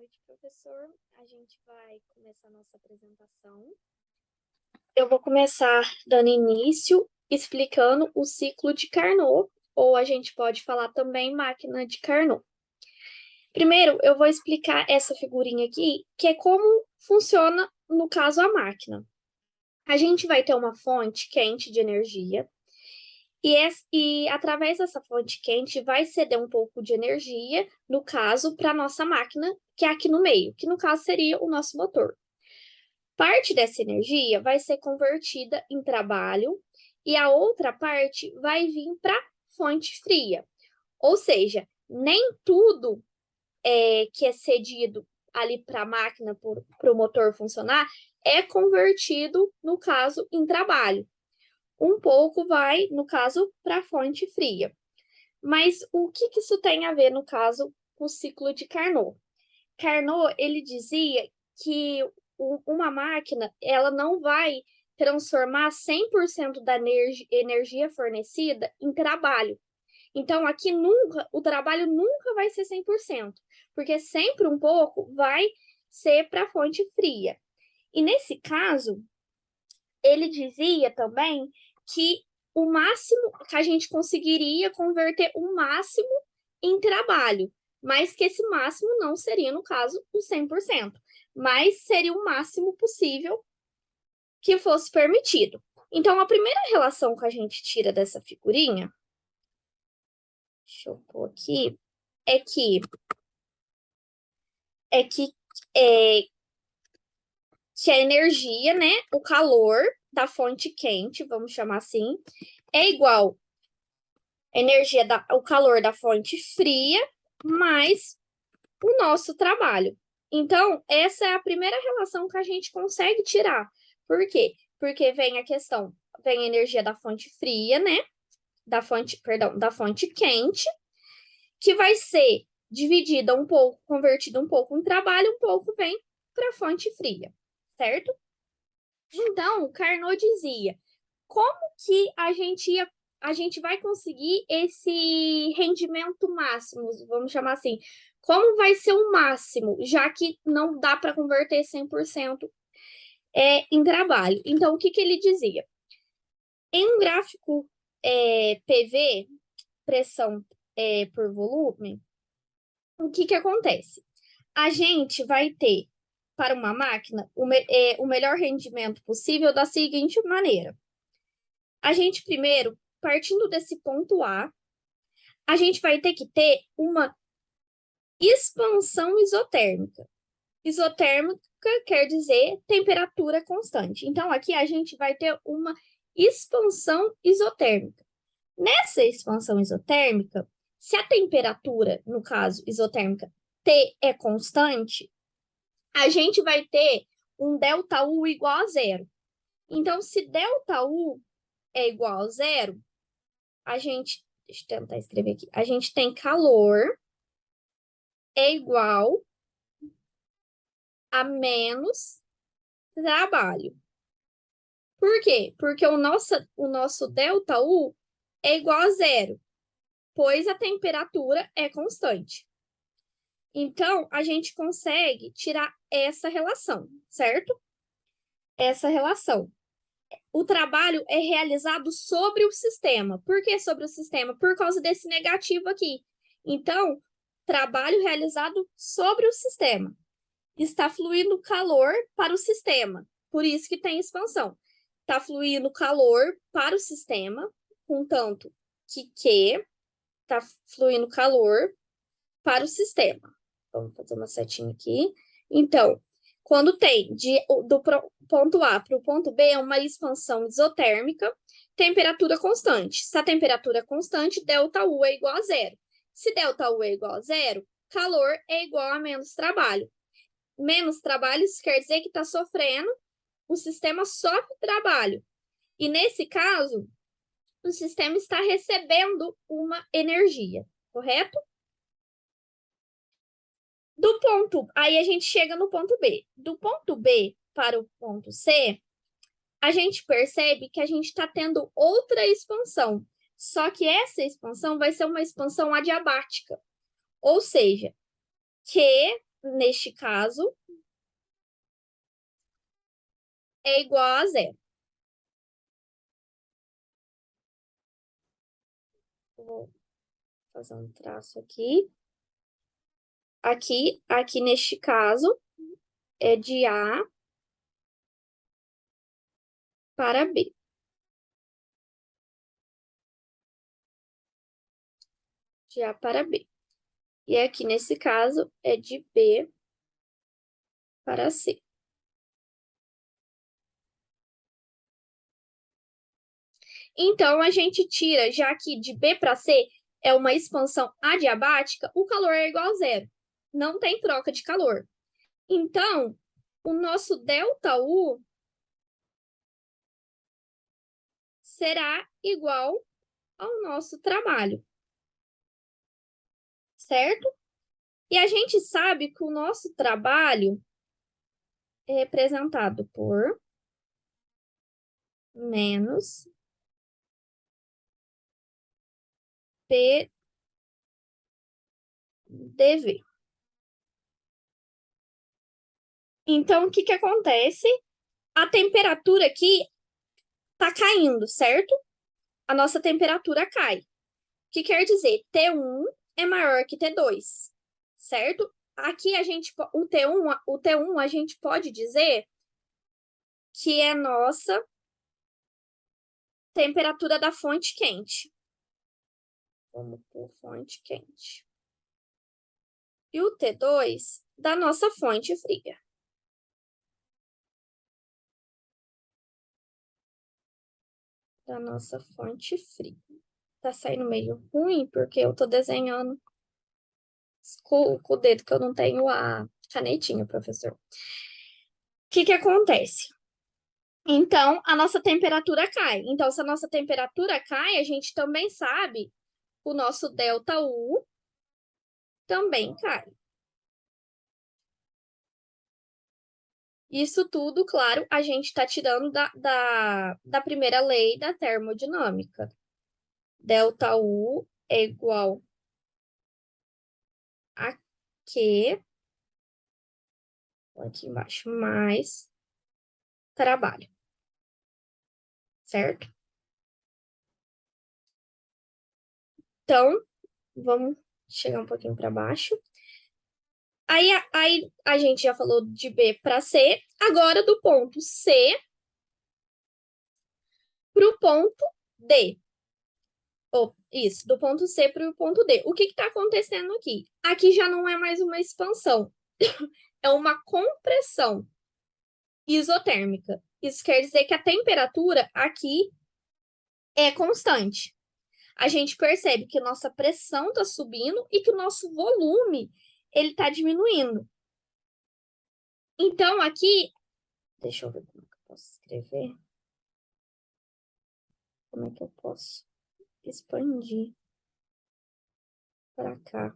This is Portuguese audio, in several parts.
noite, professor. A gente vai começar a nossa apresentação. Eu vou começar dando início, explicando o ciclo de Carnot, ou a gente pode falar também máquina de Carnot. Primeiro, eu vou explicar essa figurinha aqui, que é como funciona, no caso, a máquina. A gente vai ter uma fonte quente de energia, e através dessa fonte quente vai ceder um pouco de energia, no caso, para a nossa máquina, que é aqui no meio, que no caso seria o nosso motor. Parte dessa energia vai ser convertida em trabalho e a outra parte vai vir para fonte fria. Ou seja, nem tudo que é cedido ali para a máquina, para o motor funcionar, é convertido, no caso, em trabalho. Um pouco vai, no caso, para a fonte fria. Mas o que isso tem a ver, no caso, com o ciclo de Carnot? Carnot, ele dizia que uma máquina, ela não vai transformar 100% da energia fornecida em trabalho. Então, aqui o trabalho nunca vai ser 100%, porque sempre um pouco vai ser para a fonte fria. E nesse caso, ele dizia também que o máximo que a gente conseguiria converter o máximo em trabalho, mas que esse máximo não seria, no caso, o 100%, mas seria o máximo possível que fosse permitido. Então, a primeira relação que a gente tira dessa figurinha, deixa eu pôr aqui, é que é que é, que a energia, né, o calor da fonte quente, vamos chamar assim, é igual o calor da fonte fria mais o nosso trabalho. Então, essa é a primeira relação que a gente consegue tirar. Por quê? Porque vem a energia da fonte fria, né? Da fonte quente, que vai ser dividida um pouco, convertida um pouco em trabalho, um pouco vem para a fonte fria, certo? Então, Carnot dizia, como que a gente vai conseguir esse rendimento máximo, vamos chamar assim, como vai ser o máximo, já que não dá para converter 100% em trabalho. Então, o que ele dizia? Em um gráfico PV, pressão por volume, o que acontece? A gente vai ter, para uma máquina, o melhor rendimento possível da seguinte maneira. A gente primeiro, partindo desse ponto a gente vai ter que ter uma expansão isotérmica. Isotérmica quer dizer temperatura constante. Então, aqui a gente vai ter uma expansão isotérmica. Nessa expansão isotérmica, se a temperatura, no caso isotérmica, T é constante, a gente vai ter um ΔU igual a zero. Então, se ΔU é igual a zero, deixa eu tentar escrever aqui, a gente tem calor é igual a menos trabalho. Por quê? Porque o nosso ΔU é igual a zero, pois a temperatura é constante. Então, a gente consegue tirar essa relação, certo? Essa relação. O trabalho é realizado sobre o sistema. Por que sobre o sistema? Por causa desse negativo aqui. Então, trabalho realizado sobre o sistema. Está fluindo calor para o sistema. Por isso que tem expansão. Está fluindo calor para o sistema, contanto que está fluindo calor para o sistema. Vamos fazer uma setinha aqui. Então, quando tem do ponto A para o ponto B, é uma expansão isotérmica, temperatura constante. Se a temperatura é constante, ΔU é igual a zero. Se ΔU é igual a zero, calor é igual a menos trabalho. Menos trabalho, isso quer dizer que está sofrendo, o sistema sofre trabalho. E nesse caso, o sistema está recebendo uma energia, correto? Aí a gente chega no ponto B. Do ponto B para o ponto C, a gente percebe que a gente está tendo outra expansão. Só que essa expansão vai ser uma expansão adiabática. Ou seja, Q neste caso, é igual a zero. Vou fazer um traço aqui. Aqui neste caso, é de A para B. De A para B. E aqui nesse caso, é de B para C. Então, a gente tira, já que de B para C é uma expansão adiabática, o calor é igual a zero. Não tem troca de calor. Então, o nosso ΔU será igual ao nosso trabalho, certo? E a gente sabe que o nosso trabalho é representado por menos PDV. Então, o que que acontece? A temperatura aqui está caindo, certo? A nossa temperatura cai. O que quer dizer? T1 é maior que T2, certo? Aqui o T1 a gente pode dizer que é nossa temperatura da fonte quente. Vamos por fonte quente. E o T2 da nossa fonte fria. Da nossa fonte fria. Tá saindo meio ruim porque eu tô desenhando com o dedo que eu não tenho a canetinha, professor. O que que acontece? Então, a nossa temperatura cai. Então, se a nossa temperatura cai, a gente também sabe o nosso ΔU também cai. Isso tudo, claro, a gente está tirando da primeira lei da termodinâmica. ΔU é igual a Q, aqui embaixo, mais trabalho. Certo? Então, vamos chegar um pouquinho para baixo. Aí a gente já falou de B para C, agora do ponto C para o ponto D. Isso, do ponto C para o ponto D. O que está acontecendo aqui? Aqui já não é mais uma expansão, é uma compressão isotérmica. Isso quer dizer que a temperatura aqui é constante. A gente percebe que nossa pressão está subindo e que o nosso volume ele está diminuindo. Então, aqui, deixa eu ver como que eu posso escrever. Como é que eu posso expandir para cá?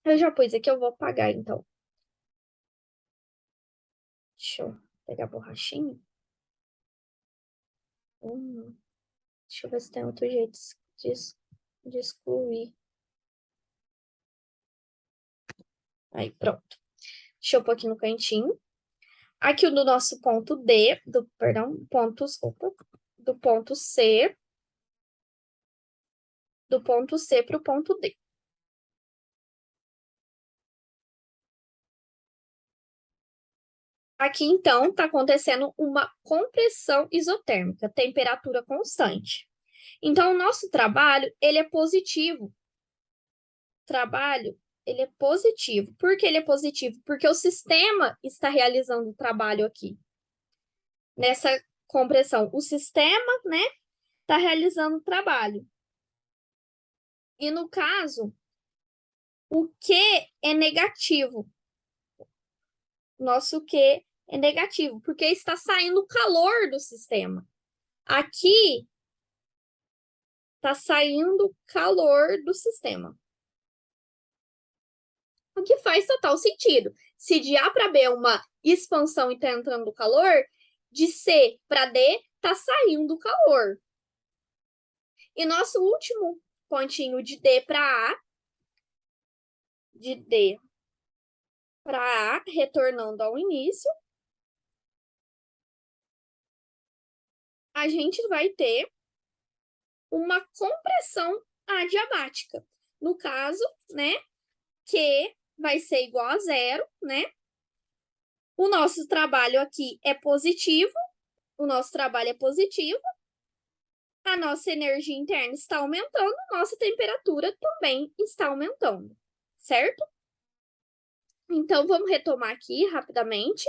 Eu já pus aqui, eu vou apagar, então. Deixa eu pegar a borrachinha. Deixa eu ver se tem outro jeito de excluir. Aí, pronto. Deixa eu pôr aqui no cantinho. Aqui o do nosso ponto D, do ponto C, do ponto C para o ponto D. Aqui, então, está acontecendo uma compressão isotérmica, temperatura constante. Então, o nosso trabalho, ele é positivo. Trabalho, ele é positivo. Por que ele é positivo? Porque o sistema está realizando o trabalho aqui. Nessa compressão, o sistema, né, está realizando o trabalho. E no caso, o Q é negativo. Nosso Q é negativo, porque está saindo calor do sistema. Aqui está saindo calor do sistema. O que faz total sentido. Se de A para B é uma expansão e está entrando calor, de C para D está saindo calor. E nosso último pontinho de D para A, de D para A, retornando ao início, a gente vai ter uma compressão adiabática. No caso, né, Q vai ser igual a zero, né? O nosso trabalho aqui é positivo, o nosso trabalho é positivo, a nossa energia interna está aumentando, nossa temperatura também está aumentando, certo? Então, vamos retomar aqui rapidamente,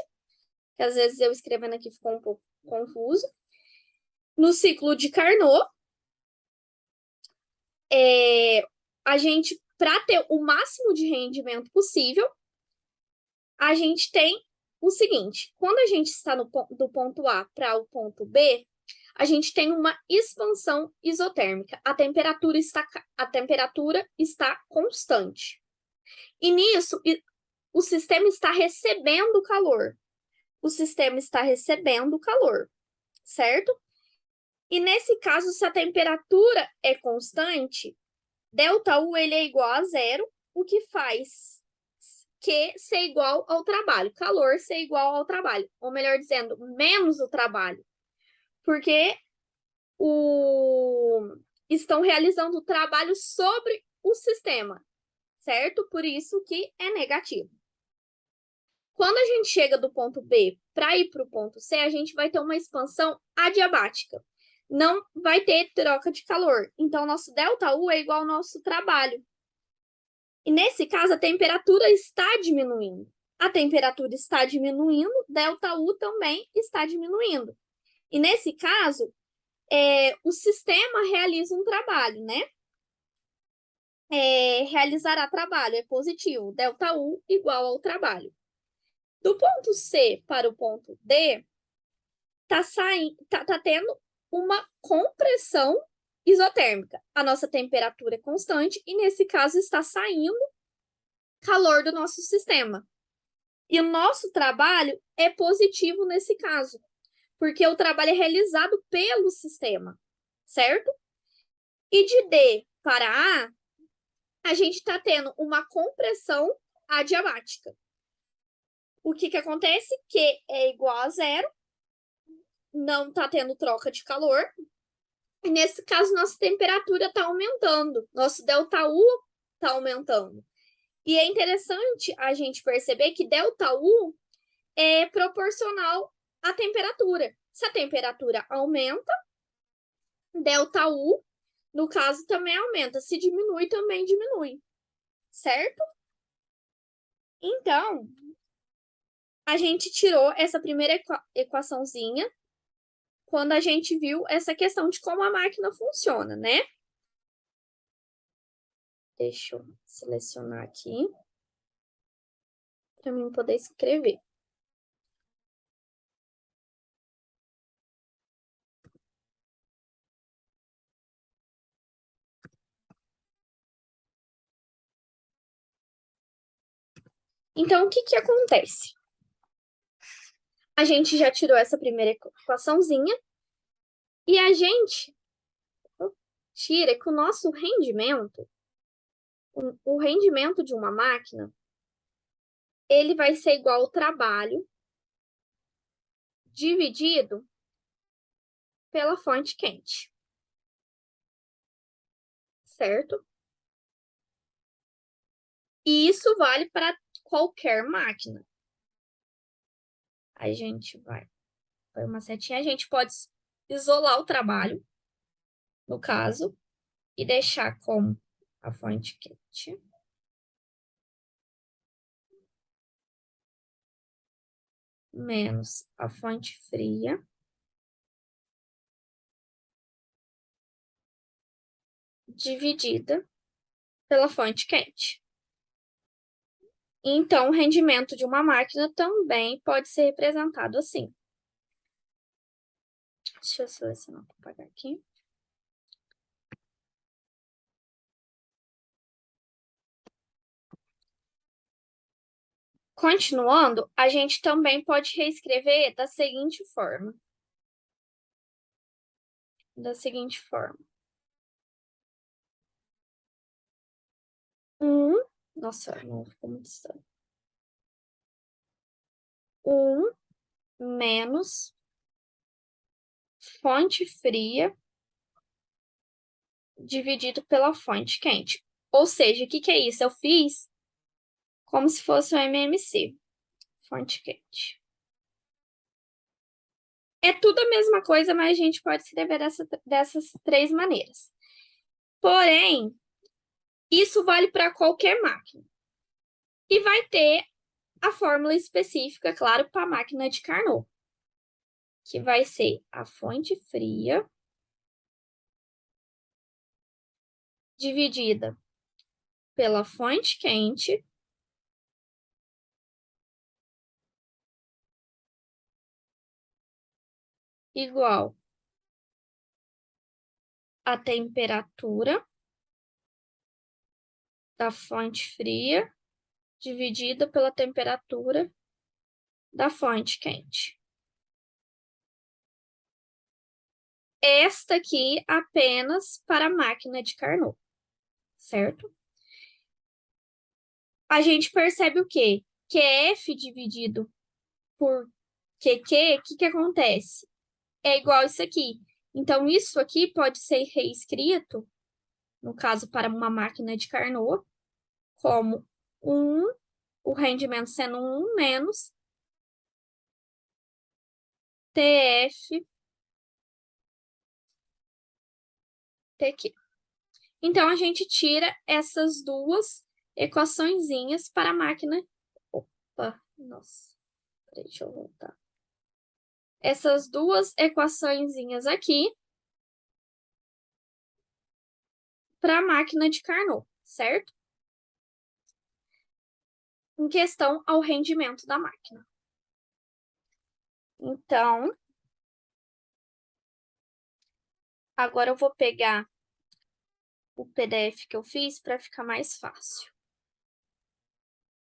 que às vezes eu escrevendo aqui ficou um pouco confuso. No ciclo de Carnot, a gente, para ter o máximo de rendimento possível, a gente tem o seguinte: quando a gente está do ponto A para o ponto B, a gente tem uma expansão isotérmica. A temperatura está constante. E nisso, o sistema está recebendo calor. O sistema está recebendo calor, certo? E nesse caso, se a temperatura é constante, ΔU ele é igual a zero, o que faz Q ser igual ao trabalho, calor ser igual ao trabalho, ou melhor dizendo, menos o trabalho, porque estão realizando o trabalho sobre o sistema, certo? Por isso que é negativo. Quando a gente chega do ponto B para ir para o ponto C, a gente vai ter uma expansão adiabática. Não vai ter troca de calor. Então, nosso ΔU é igual ao nosso trabalho. E nesse caso, a temperatura está diminuindo. A temperatura está diminuindo, ΔU também está diminuindo. E nesse caso, o sistema realiza um trabalho, né? Realizará trabalho, é positivo. ΔU igual ao trabalho. Do ponto C para o ponto D, tá tendo uma compressão isotérmica. A nossa temperatura é constante e, nesse caso, está saindo calor do nosso sistema. E o nosso trabalho é positivo nesse caso, porque o trabalho é realizado pelo sistema, certo? E de D para a gente está tendo uma compressão adiabática. O que acontece? Q é igual a zero, não está tendo troca de calor, e nesse caso nossa temperatura está aumentando, nosso ΔU está aumentando. E é interessante a gente perceber que ΔU é proporcional à temperatura. Se a temperatura aumenta, ΔU, no caso, também aumenta. Se diminui, também diminui. Certo? Então, a gente tirou essa primeira equaçãozinha quando a gente viu essa questão de como a máquina funciona, né? Deixa eu selecionar aqui para mim poder escrever. Então, o que acontece? A gente já tirou essa primeira equaçãozinha e a gente tira que o nosso rendimento, o rendimento de uma máquina, ele vai ser igual ao trabalho dividido pela fonte quente. Certo? E isso vale para qualquer máquina. A gente vai põe uma setinha, a gente pode isolar o trabalho, no caso, e deixar como a fonte quente. Menos a fonte fria. Dividida pela fonte quente. Então, o rendimento de uma máquina também pode ser representado assim. Deixa eu selecionar para apagar aqui. Continuando, a gente também pode reescrever da seguinte forma. Da seguinte forma. 1 Nossa, não ficou muito estranho. 1 menos fonte fria dividido pela fonte quente. Ou seja, o que é isso? Eu fiz como se fosse um MMC, fonte quente. É tudo a mesma coisa, mas a gente pode escrever dessas 3 maneiras. Porém, isso vale para qualquer máquina. E vai ter a fórmula específica, claro, para a máquina de Carnot, que vai ser a fonte fria dividida pela fonte quente igual a temperatura da fonte fria dividida pela temperatura da fonte quente. Esta aqui apenas para a máquina de Carnot, certo? A gente percebe o quê? Que F dividido por QQ, o que acontece? É igual isso aqui. Então, isso aqui pode ser reescrito, no caso, para uma máquina de Carnot, como 1, o rendimento sendo 1 menos TF TQ. Então, a gente tira essas duas equaçõezinhas para a máquina. Opa, nossa, peraí, deixa eu voltar. Essas duas equaçõezinhas aqui para a máquina de Carnot, certo? Em questão ao rendimento da máquina. Então, agora eu vou pegar o PDF que eu fiz para ficar mais fácil.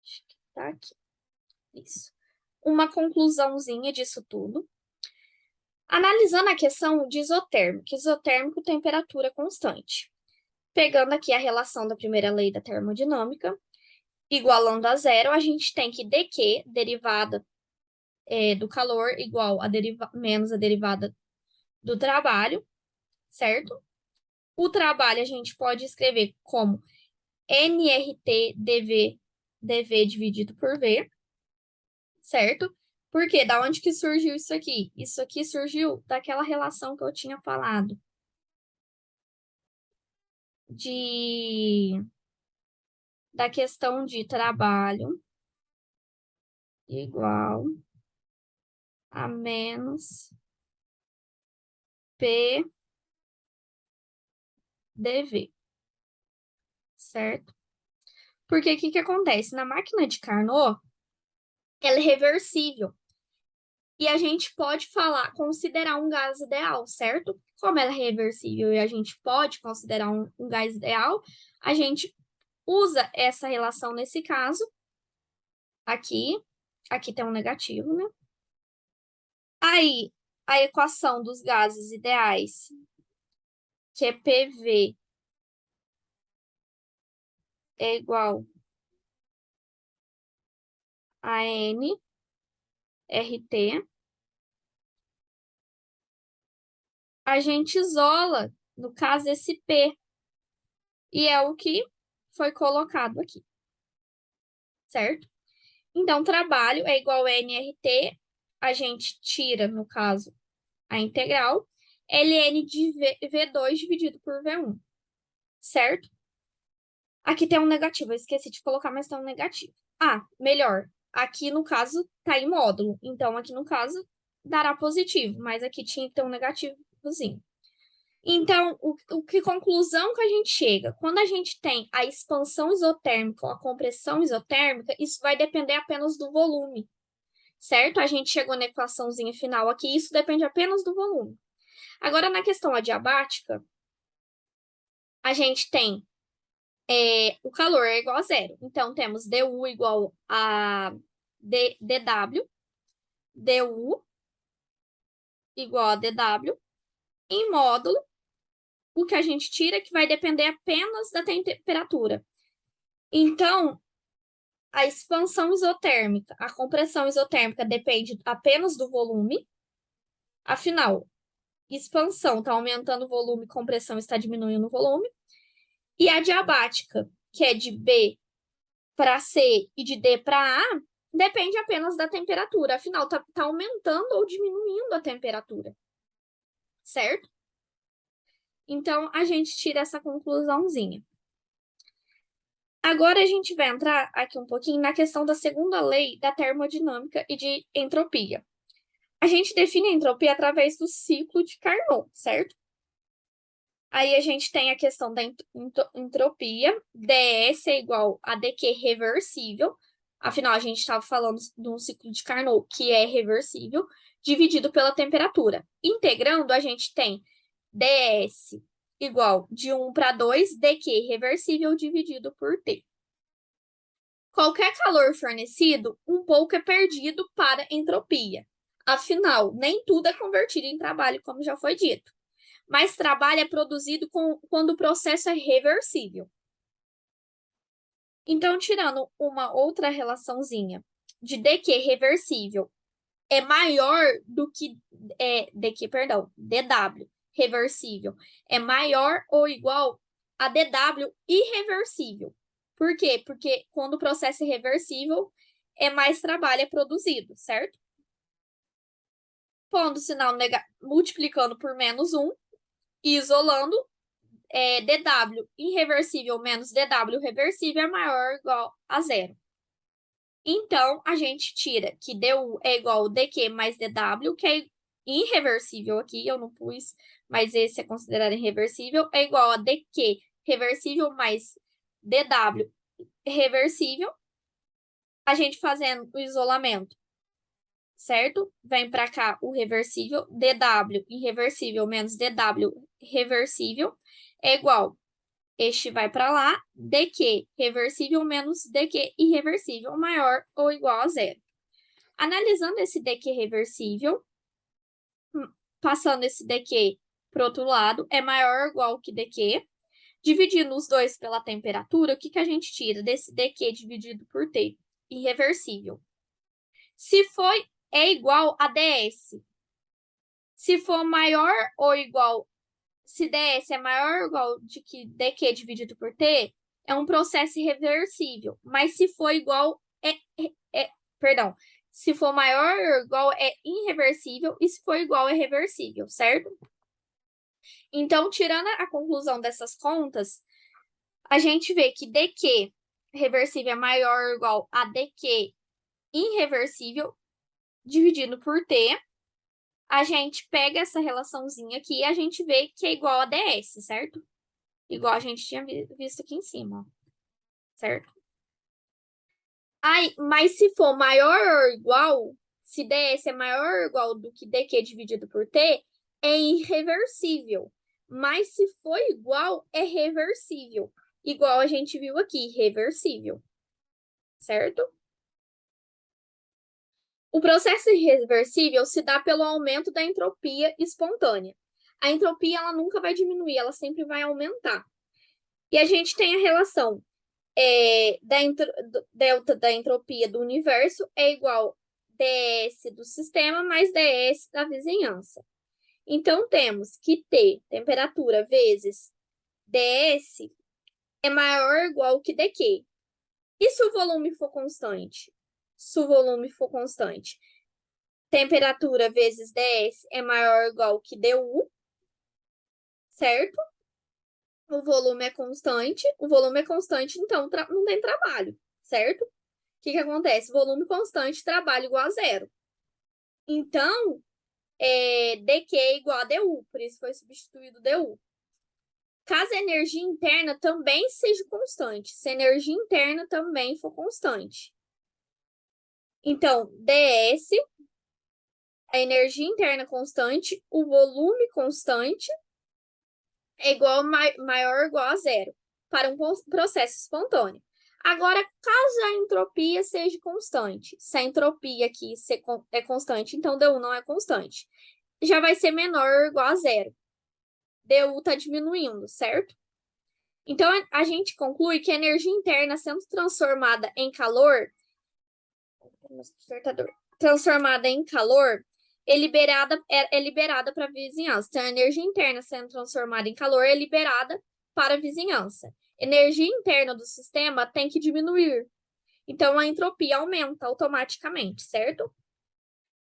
Acho que tá aqui. Isso. Uma conclusãozinha disso tudo. Analisando a questão de isotérmico. Isotérmico, temperatura constante. Pegando aqui a relação da primeira lei da termodinâmica, igualando a zero, a gente tem que dQ, derivada do calor, igual a menos a derivada do trabalho, certo? O trabalho a gente pode escrever como nRT dV dividido por V, certo? Porque da onde que surgiu isso aqui? Isso aqui surgiu daquela relação que eu tinha falado da questão de trabalho igual a menos P dV, certo? Porque o que acontece? Na máquina de Carnot, ela é reversível. E a gente pode considerar um gás ideal, certo? Como ela é reversível e a gente pode considerar um gás ideal, a gente usa essa relação nesse caso. Aqui tem um negativo, né? Aí, a equação dos gases ideais, que é PV, é igual a nRT. A gente isola, no caso, esse P. E é o que foi colocado aqui, certo? Então, trabalho é igual a nRT, a gente tira, no caso, a integral, ln de V2 dividido por V1, certo? Aqui tem um negativo, eu esqueci de colocar, mas tem um negativo. Ah, melhor, aqui no caso tá em módulo, então aqui no caso dará positivo, mas aqui tinha que ter um negativozinho. Então, que conclusão que a gente chega? Quando a gente tem a expansão isotérmica ou a compressão isotérmica, isso vai depender apenas do volume, certo? A gente chegou na equaçãozinha final aqui, isso depende apenas do volume. Agora, na questão adiabática, a gente tem o calor é igual a zero. Então, temos dU igual a dW, dU igual a dW, em módulo, o que a gente tira que vai depender apenas da temperatura. Então, a expansão isotérmica, a compressão isotérmica depende apenas do volume. Afinal, expansão está aumentando o volume, compressão está diminuindo o volume. E a diabática, que é de B para C e de D para A, depende apenas da temperatura. Afinal, está aumentando ou diminuindo a temperatura. Certo? Então, a gente tira essa conclusãozinha. Agora, a gente vai entrar aqui um pouquinho na questão da segunda lei da termodinâmica e de entropia. A gente define a entropia através do ciclo de Carnot, certo? Aí a gente tem a questão da entropia, ds é igual a dq reversível, afinal a gente estava falando de um ciclo de Carnot que é reversível, dividido pela temperatura. Integrando, a gente tem ds igual de 1 para 2, dq reversível dividido por t. Qualquer calor fornecido, um pouco é perdido para entropia. Afinal, nem tudo é convertido em trabalho, como já foi dito. Mas trabalho é produzido quando o processo é reversível. Então, tirando uma outra relaçãozinha de dq reversível é maior do que dw reversível é maior ou igual a dw irreversível. Por quê? Porque quando o processo é reversível, mais trabalho é produzido, certo? Pondo o sinal multiplicando por menos 1, e isolando, dw irreversível menos dw reversível é maior ou igual a zero. Então, a gente tira que du é igual a dq mais dw, que é irreversível aqui, eu não pus, mas esse é considerado irreversível, é igual a dq reversível mais dw reversível. A gente fazendo o isolamento, certo? Vem para cá o reversível, dw irreversível menos dw reversível é igual, este vai para lá, dq reversível menos dq irreversível maior ou igual a zero. Analisando esse dq reversível, passando esse dq para o outro lado, é maior ou igual que dq. Dividindo os dois pela temperatura, o que a gente tira desse dq dividido por t? Irreversível. Se é igual a ds. Se for maior ou igual, se ds é maior ou igual de que dq dividido por t, é um processo irreversível. Mas se for igual, perdão, se for maior ou igual, é irreversível, e se for igual, é reversível, certo? Então, tirando a conclusão dessas contas, a gente vê que dq reversível é maior ou igual a dq irreversível dividido por t. A gente pega essa relaçãozinha aqui e a gente vê que é igual a ds, certo? Igual a gente tinha visto aqui em cima, ó, certo? Aí, mas se for maior ou igual, se ds é maior ou igual do que dq dividido por t, é irreversível. Mas se for igual, é reversível. Igual a gente viu aqui, reversível. Certo? O processo irreversível se dá pelo aumento da entropia espontânea. A entropia ela nunca vai diminuir, ela sempre vai aumentar. E a gente tem a relação delta da entropia do universo é igual ds do sistema mais ds da vizinhança. Então, temos que T, temperatura, vezes ds é maior ou igual que dq. E se o volume for constante? Se o volume for constante, temperatura vezes ds é maior ou igual que du, certo? O volume é constante, então não tem trabalho, certo? O que acontece? Volume constante, trabalho igual a zero. Então, dq é igual a du, por isso foi substituído du. Caso a energia interna também seja constante, se a energia interna também for constante. Então, ds, a energia interna constante, o volume constante, é igual maior ou igual a zero para um processo espontâneo. Agora, caso a entropia seja constante, se a entropia aqui é constante, então du não é constante, já vai ser menor ou igual a zero. Du está diminuindo, certo? Então, a gente conclui que a energia interna sendo transformada em calor, é liberada para a vizinhança. Então, a energia interna sendo transformada em calor é liberada para a vizinhança. Energia interna do sistema tem que diminuir. Então, a entropia aumenta automaticamente, certo?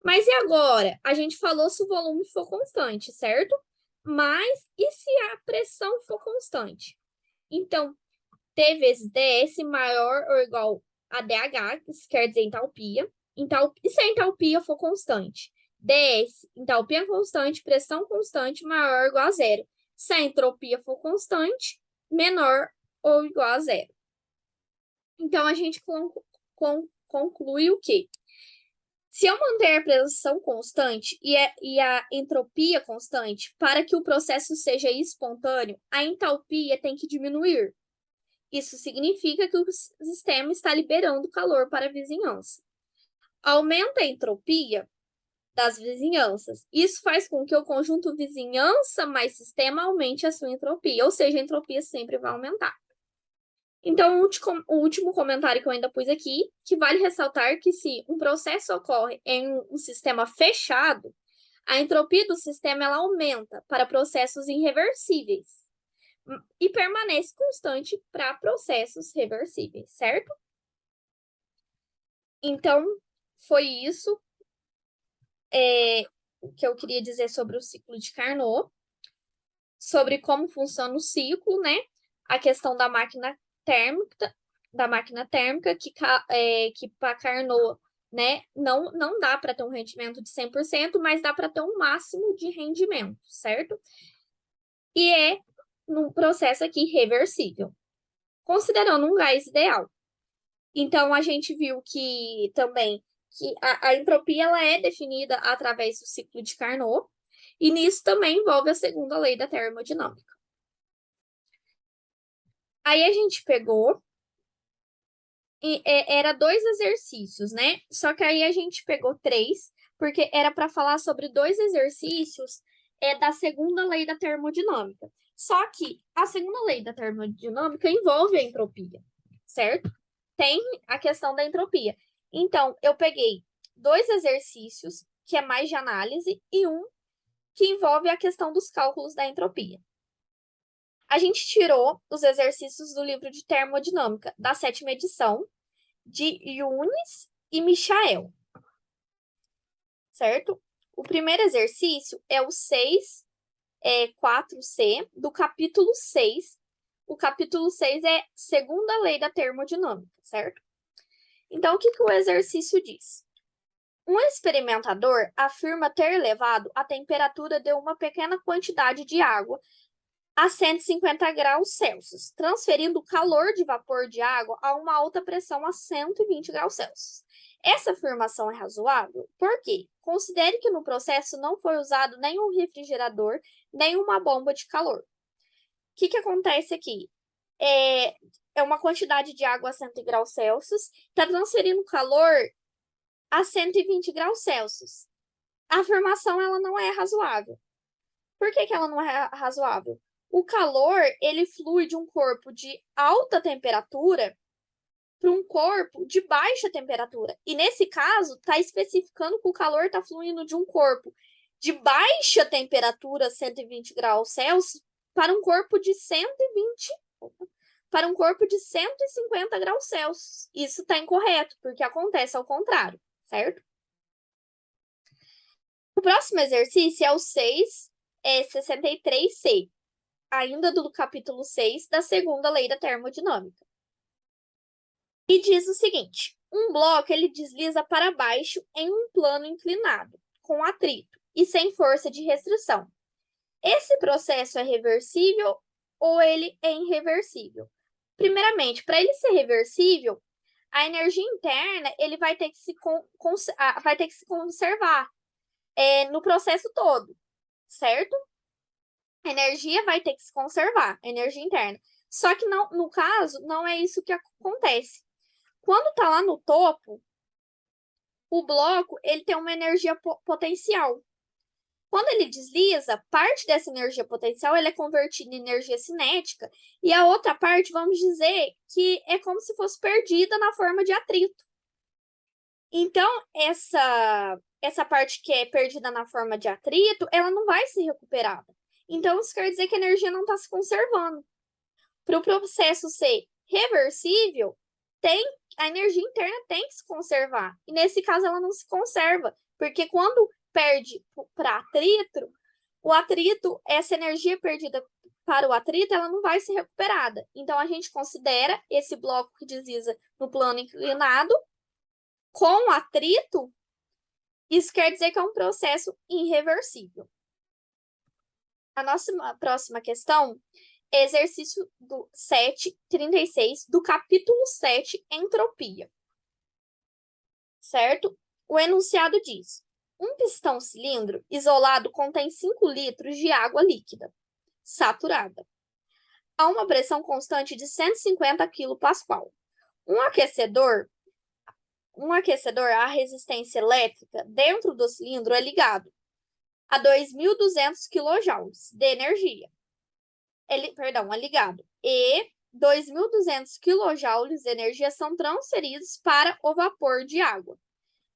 Mas e agora? A gente falou se o volume for constante, certo? Mas e se a pressão for constante? Então, T vezes ds maior ou igual a dH, que isso quer dizer entalpia. E se a entalpia for constante? ds, entalpia constante, pressão constante, maior ou igual a zero. Se a entropia for constante, menor ou igual a zero. Então, a gente conclui o quê? Se eu manter a pressão constante e a entropia constante para que o processo seja espontâneo, a entalpia tem que diminuir. Isso significa que o sistema está liberando calor para a vizinhança. Aumenta a entropia das vizinhanças. Isso faz com que o conjunto vizinhança mais sistema aumente a sua entropia, ou seja, a entropia sempre vai aumentar. Então, o último comentário que eu ainda pus aqui, que vale ressaltar que se um processo ocorre em um sistema fechado, a entropia do sistema ela aumenta para processos irreversíveis e permanece constante para processos reversíveis, certo? Então, foi isso que eu queria dizer sobre o ciclo de Carnot, sobre como funciona o ciclo, né? A questão da máquina térmica, que para Carnot, né, não dá para ter um rendimento de 100%, mas dá para ter um máximo de rendimento, certo? E é num processo aqui reversível, considerando um gás ideal. Então, a gente viu que também que a entropia ela é definida através do ciclo de Carnot, e nisso também envolve a segunda lei da termodinâmica. Aí a gente pegou era 2 exercícios, né? Só que aí a gente pegou 3, porque era para falar sobre 2 exercícios da segunda lei da termodinâmica. Só que a segunda lei da termodinâmica envolve a entropia, certo? Tem a questão da entropia. Então, eu peguei 2 exercícios, que é mais de análise, e um que envolve a questão dos cálculos da entropia. A gente tirou os exercícios do livro de termodinâmica da 7ª edição, de Yunis e Michael, certo? O primeiro exercício é o 4C, do capítulo 6. O capítulo 6 é segunda lei da termodinâmica, certo? Então, o que o exercício diz? Um experimentador afirma ter levado a temperatura de uma pequena quantidade de água a 150 graus Celsius, transferindo o calor de vapor de água a uma alta pressão a 120 graus Celsius. Essa afirmação é razoável? Por quê? Considere que no processo não foi usado nenhum refrigerador, nem uma bomba de calor. O que acontece aqui? É uma quantidade de água a 100 graus Celsius, está transferindo calor a 120 graus Celsius. A afirmação ela não é razoável. Por que ela não é razoável? O calor, ele flui de um corpo de alta temperatura para um corpo de baixa temperatura. E nesse caso, está especificando que o calor está fluindo de um corpo de baixa temperatura, 120 graus Celsius, para um corpo de 150 graus Celsius. Isso está incorreto, porque acontece ao contrário, certo? O próximo exercício é o 63C, ainda do capítulo 6 da segunda lei da termodinâmica. E diz o seguinte: um bloco ele desliza para baixo em um plano inclinado, com atrito e sem força de restrição. Esse processo é reversível ou ele é irreversível? Primeiramente, para ele ser reversível, a energia interna ele vai ter que se conservar no processo todo, certo? A energia vai ter que se conservar, a energia interna. Só que não, no caso, não é isso que acontece. Quando está lá no topo, o bloco ele tem uma energia potencial. Quando ele desliza, parte dessa energia potencial ela é convertida em energia cinética e a outra parte, vamos dizer, que é como se fosse perdida na forma de atrito. Então, essa parte que é perdida na forma de atrito, ela não vai ser recuperada. Então, isso quer dizer que a energia não está se conservando. Para o processo ser reversível, a energia interna tem que se conservar. E nesse caso, ela não se conserva, porque quando perde para atrito, o atrito, essa energia perdida para o atrito, ela não vai ser recuperada. Então, a gente considera esse bloco que desliza no plano inclinado com atrito, isso quer dizer que é um processo irreversível. A nossa próxima questão é exercício do 736 do capítulo 7, entropia. Certo? O enunciado diz: um pistão cilindro isolado contém 5 litros de água líquida, saturada, a uma pressão constante de 150 kPa. Um aquecedor à resistência elétrica dentro do cilindro é ligado a 2.200 kJ de energia. É ligado. E 2.200 kJ de energia são transferidos para o vapor de água.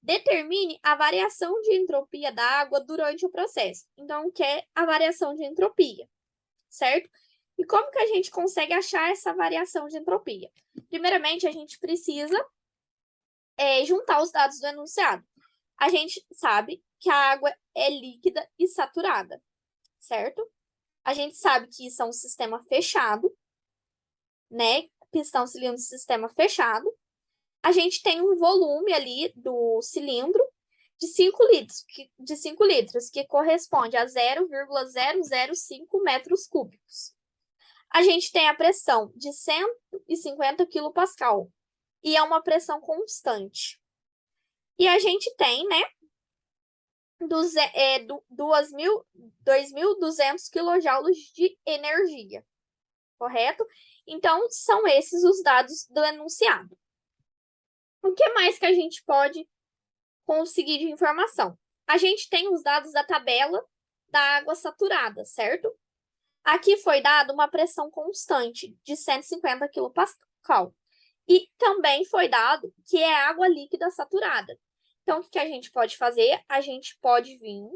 Determine a variação de entropia da água durante o processo. Então, que é a variação de entropia, certo? E como que a gente consegue achar essa variação de entropia? Primeiramente, a gente precisa juntar os dados do enunciado. A gente sabe que a água é líquida e saturada, certo? A gente sabe que isso é um sistema fechado, né? Pistão cilindro sistema fechado. A gente tem um volume ali do cilindro de 5 litros, que corresponde a 0,005 metros cúbicos. A gente tem a pressão de 150 kPa e é uma pressão constante. E a gente tem, né, 2.200 kJ de energia, correto? Então, são esses os dados do enunciado. O que mais que a gente pode conseguir de informação? A gente tem os dados da tabela da água saturada, certo? Aqui foi dada uma pressão constante de 150 kPa. E também foi dado que é água líquida saturada. Então, o que a gente pode fazer? A gente pode vir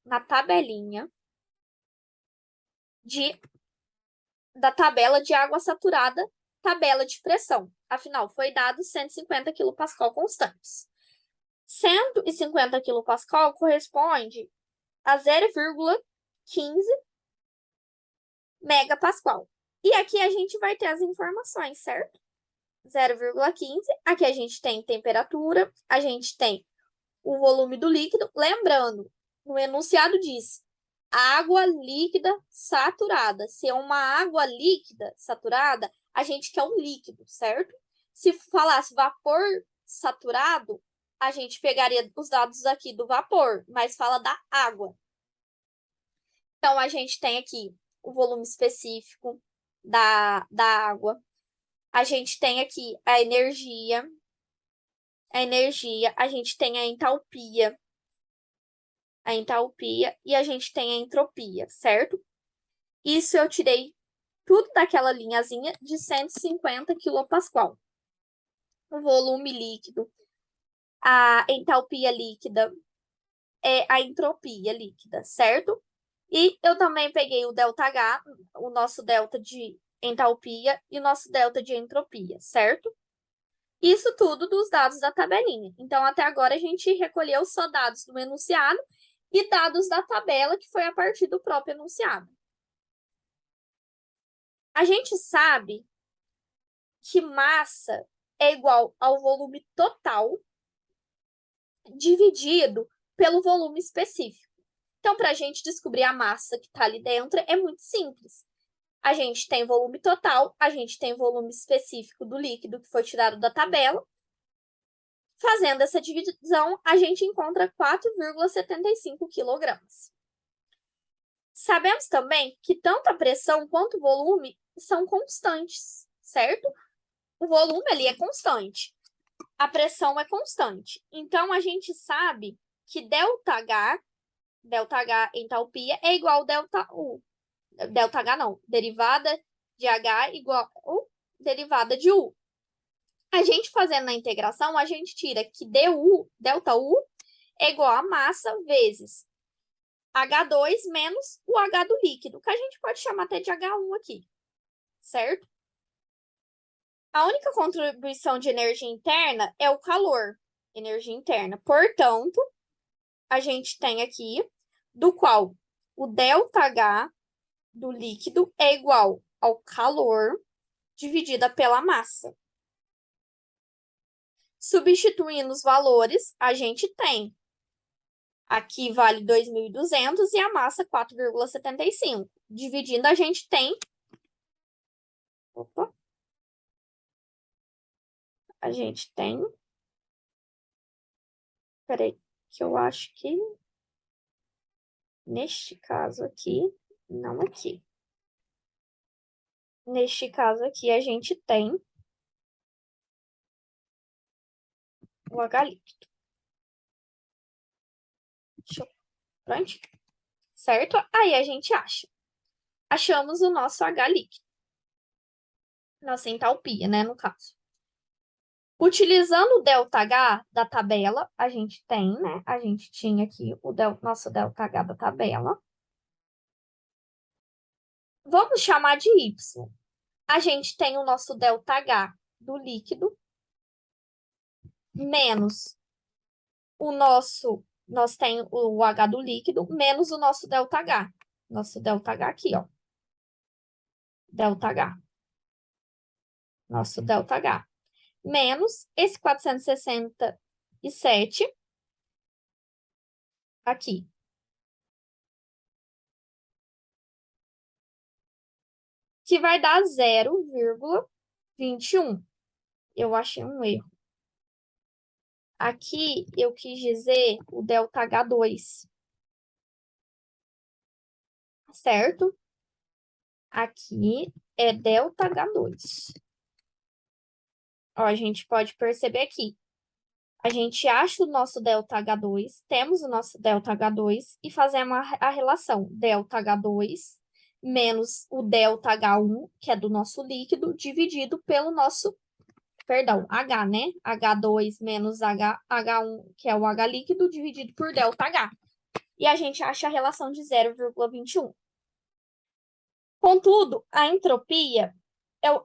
na tabelinha da tabela de água saturada, tabela de pressão. Afinal, foi dado 150 kPa constantes. 150 kPa corresponde a 0,15 megapascal. E aqui a gente vai ter as informações, certo? 0,15. Aqui a gente tem temperatura, a gente tem o volume do líquido. Lembrando, no enunciado diz água líquida saturada. Se é uma água líquida saturada, a gente quer um líquido, certo? Se falasse vapor saturado, a gente pegaria os dados aqui do vapor, mas fala da água. Então, a gente tem aqui o volume específico da água. A gente tem aqui a energia, a gente tem a entalpia, e a gente tem a entropia, certo? Isso eu tirei tudo daquela linhazinha de 150 kPa. O volume líquido, a entalpia líquida, é a entropia líquida, certo? E eu também peguei o ΔH, o nosso delta de entalpia e o nosso delta de entropia, certo? Isso tudo dos dados da tabelinha. Então, até agora, a gente recolheu só dados do enunciado e dados da tabela, que foi a partir do próprio enunciado. A gente sabe que massa é igual ao volume total dividido pelo volume específico. Então, para a gente descobrir a massa que está ali dentro, é muito simples. A gente tem volume total, a gente tem volume específico do líquido que foi tirado da tabela. Fazendo essa divisão, a gente encontra 4,75 kg. Sabemos também que tanto a pressão quanto o volume são constantes, certo? O volume ali é constante, a pressão é constante. Então, a gente sabe que ΔH ΔH, entalpia, é igual ao ΔU. ΔH não, derivada de H igual derivada de U. A gente fazendo na integração, a gente tira que ΔU é igual a massa vezes H2 menos o H do líquido, que a gente pode chamar até de H1 aqui, certo? A única contribuição de energia interna é o calor, energia interna. Portanto, a gente tem aqui, do qual o ΔH do líquido é igual ao calor dividida pela massa. Substituindo os valores, a gente tem. Aqui vale 2.200 e a massa 4,75. Dividindo, a gente tem. Opa. A gente tem. Peraí, que eu acho que neste caso aqui, não aqui. Neste caso aqui, a gente tem o H líquido. Deixa eu... Pronto. Certo? Aí a gente acha. Achamos o nosso H líquido. Nossa entalpia, né, no caso. Utilizando o ΔH da tabela, a gente tem, né? A gente tinha aqui o nosso ΔH da tabela. Vamos chamar de Y. A gente tem o nosso ΔH do líquido menos o nosso... Nós tem o H do líquido menos o nosso ΔH. Nosso ΔH aqui, ó. ΔH. Nosso ΔH. Menos esse 467 aqui. Que vai dar 0,21. Eu achei um erro. Aqui eu quis dizer o ΔH2. Certo? Aqui é ΔH2. Ó, a gente pode perceber aqui. A gente acha o nosso ΔH2, temos o nosso ΔH2 e fazemos a relação ΔH2 menos o ΔH1, que é do nosso líquido, dividido pelo nosso, perdão, H, né? H2 menos H1, que é o H líquido, dividido por ΔH. E a gente acha a relação de 0,21. Contudo, a entropia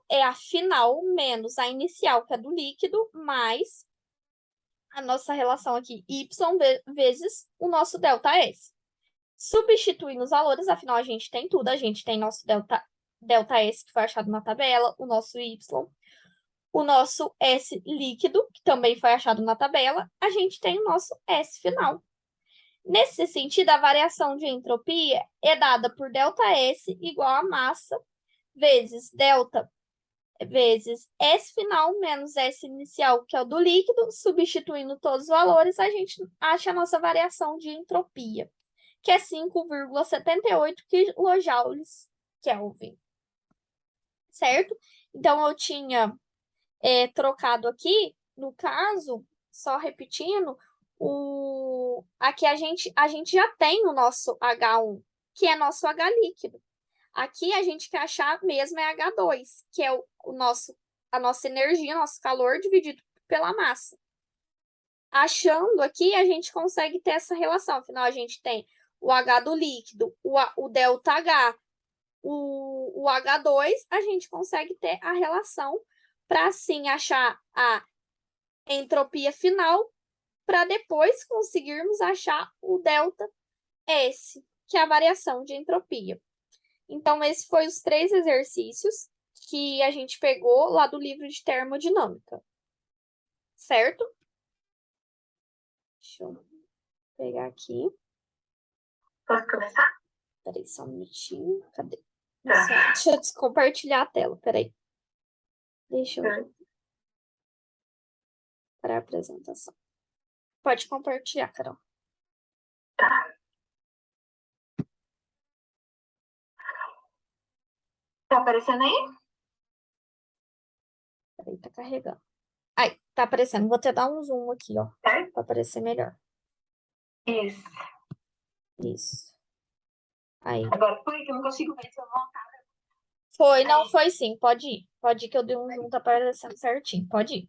é a final menos a inicial, que é do líquido, mais a nossa relação aqui, y vezes o nosso ΔS. Substituindo os valores, afinal a gente tem tudo, a gente tem nosso ΔS, que foi achado na tabela, o nosso y, o nosso S líquido, que também foi achado na tabela, a gente tem o nosso S final. Nesse sentido, a variação de entropia é dada por ΔS igual a massa vezes delta vezes S final menos S inicial, que é o do líquido, substituindo todos os valores, a gente acha a nossa variação de entropia, que é 5,78 kJ Kelvin. Certo? Então, eu tinha trocado aqui, no caso, só repetindo, aqui a gente já tem o nosso H1, que é nosso H líquido. Aqui a gente quer achar mesmo é H2, que é a nossa energia, nosso calor dividido pela massa. Achando aqui, a gente consegue ter essa relação. Afinal, a gente tem o H do líquido, o ΔH, o H2, a gente consegue ter a relação para, assim, achar a entropia final, para depois conseguirmos achar o ΔS, que é a variação de entropia. Então, esses foram os 3 exercícios que a gente pegou lá do livro de termodinâmica. Certo? Deixa eu pegar aqui. Posso começar? Peraí, só um minutinho. Cadê? Deixa eu descompartilhar a tela, peraí. Deixa eu... Para a apresentação. Pode compartilhar, Carol. Tá. Tá aparecendo aí? Peraí, tá carregando. Aí, tá aparecendo. Vou até dar um zoom aqui, ó. Tá. Para aparecer melhor. Isso. Isso. Aí. Agora foi que eu não consigo ver se eu voltar. Foi, não foi sim. Pode ir. Pode ir que eu dei um zoom, tá aparecendo certinho. Pode ir.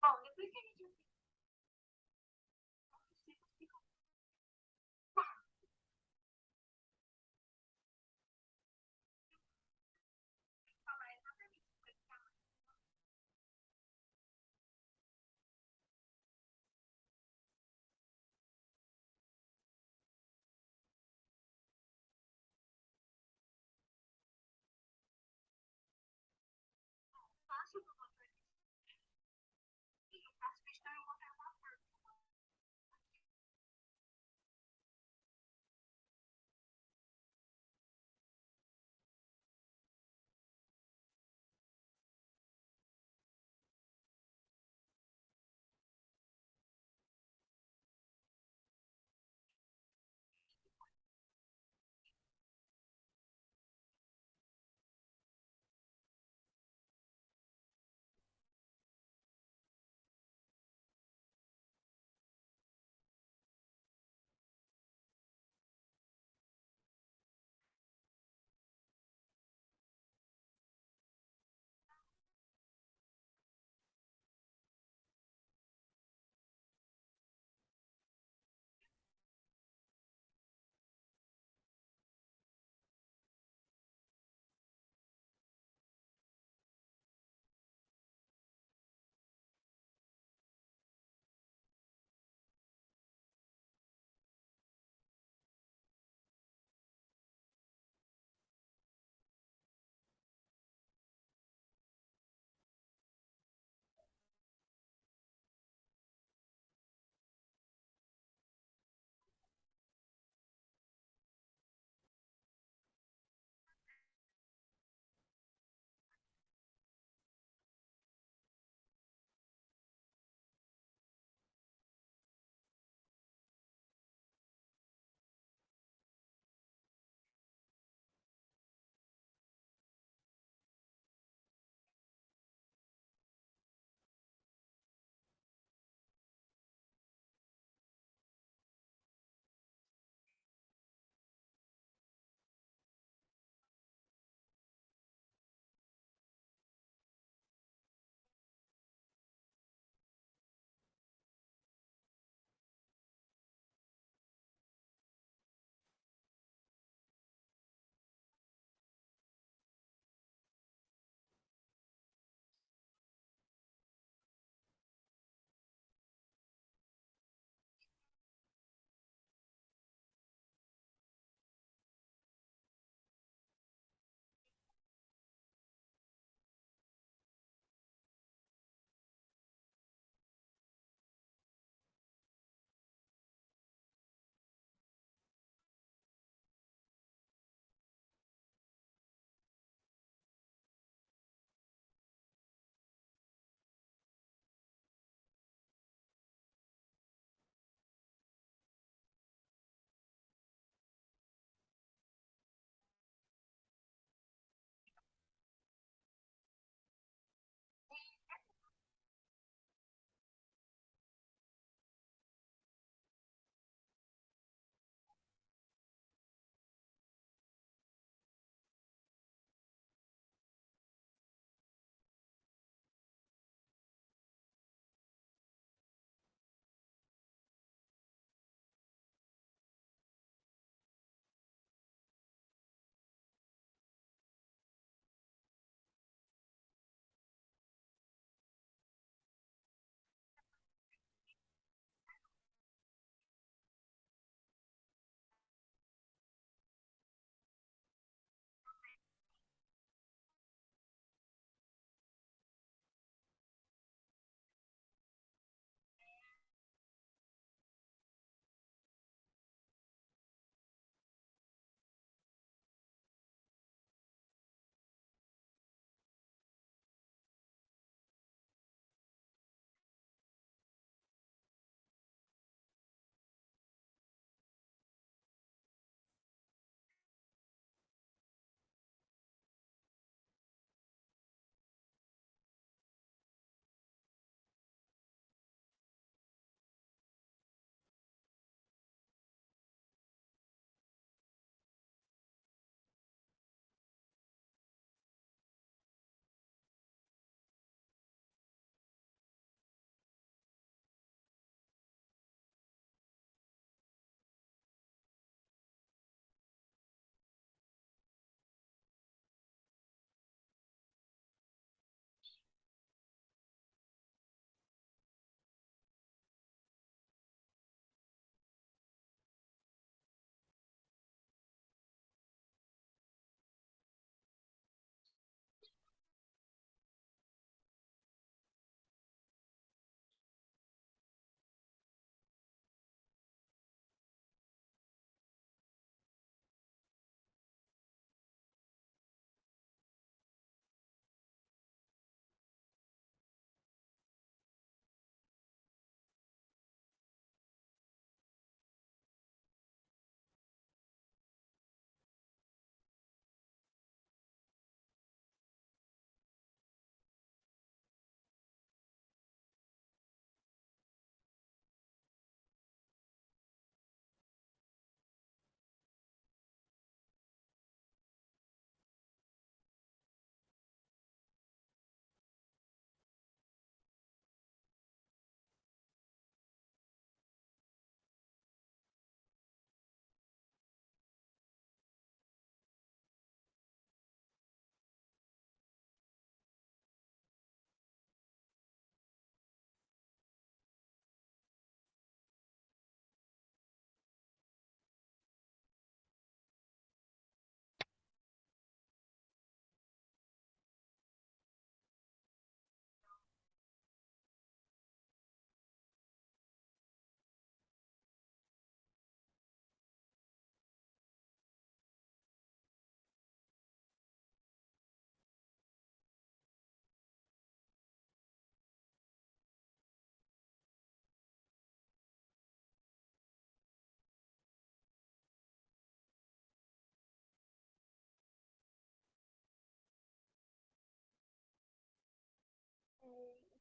Bom, depois que a gente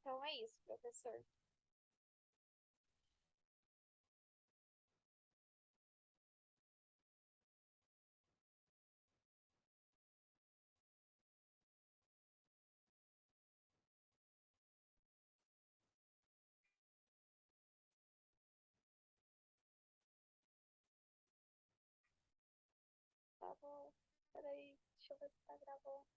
Então é isso, professor. Tá bom. Peraí, deixa eu ver se tá gravando.